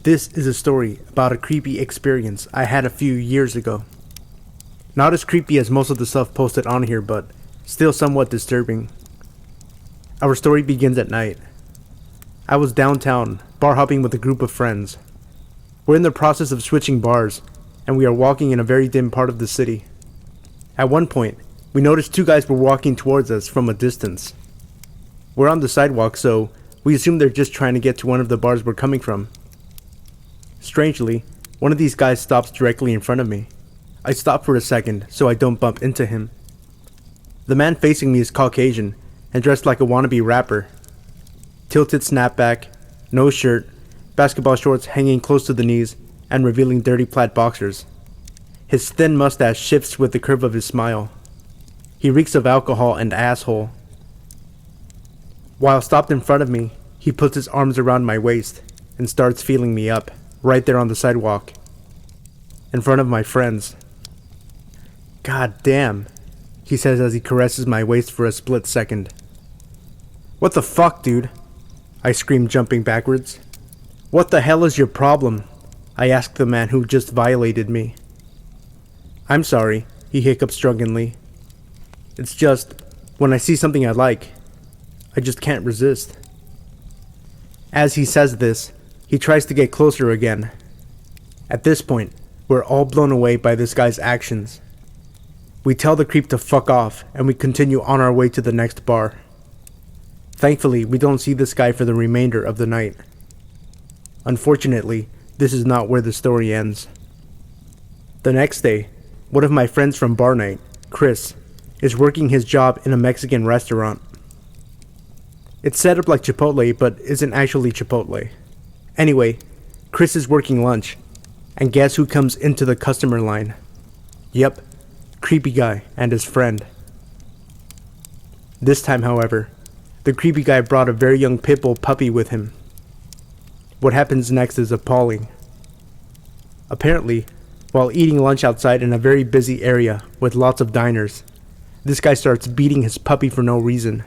This is a story about a creepy experience I had a few years ago. Not as creepy as most of the stuff posted on here, but still somewhat disturbing. Our story begins at night. I was downtown, bar hopping with a group of friends. We're in the process of switching bars, and we are walking in a very dim part of the city. At one point, we noticed two guys were walking towards us from a distance. We're on the sidewalk, so we assume they're just trying to get to one of the bars we're coming from. Strangely, one of these guys stops directly in front of me. I stop for a second so I don't bump into him. The man facing me is Caucasian and dressed like a wannabe rapper. Tilted snapback, no shirt, basketball shorts hanging close to the knees and revealing dirty plaid boxers. His thin mustache shifts with the curve of his smile. He reeks of alcohol and asshole. While stopped in front of me, he puts his arms around my waist and starts feeling me up, right there on the sidewalk, in front of my friends. "God damn," he says as he caresses my waist for a split second. "What the fuck, dude?" I scream, jumping backwards. "What the hell is your problem?" I ask the man who just violated me. "I'm sorry," he hiccups drunkenly. "It's just, when I see something I like, I just can't resist." As he says this, he tries to get closer again. At this point, we're all blown away by this guy's actions. We tell the creep to fuck off, and we continue on our way to the next bar. Thankfully, we don't see this guy for the remainder of the night. Unfortunately, this is not where the story ends. The next day, one of my friends from bar night, Chris, is working his job in a Mexican restaurant. It's set up like Chipotle, but isn't actually Chipotle. Anyway, Chris is working lunch, and guess who comes into the customer line? Yep, creepy guy and his friend. This time, however, the creepy guy brought a very young pit bull puppy with him. What happens next is appalling. Apparently, while eating lunch outside in a very busy area with lots of diners, this guy starts beating his puppy for no reason.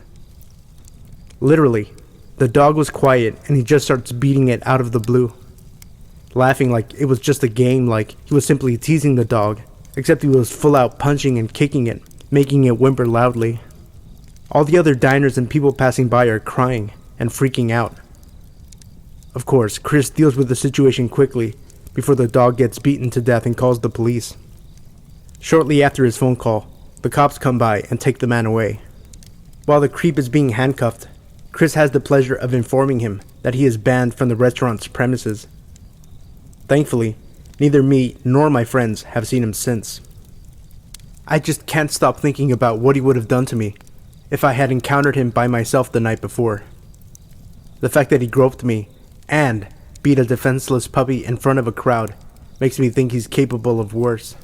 Literally, the dog was quiet and he just starts beating it out of the blue. Laughing like it was just a game, like he was simply teasing the dog, except he was full out punching and kicking it, making it whimper loudly. All the other diners and people passing by are crying and freaking out. Of course, Chris deals with the situation quickly before the dog gets beaten to death and calls the police. Shortly after his phone call, the cops come by and take the man away. While the creep is being handcuffed, Chris has the pleasure of informing him that he is banned from the restaurant's premises. Thankfully, neither me nor my friends have seen him since. I just can't stop thinking about what he would have done to me if I had encountered him by myself the night before. The fact that he groped me and beat a defenseless puppy in front of a crowd makes me think he's capable of worse.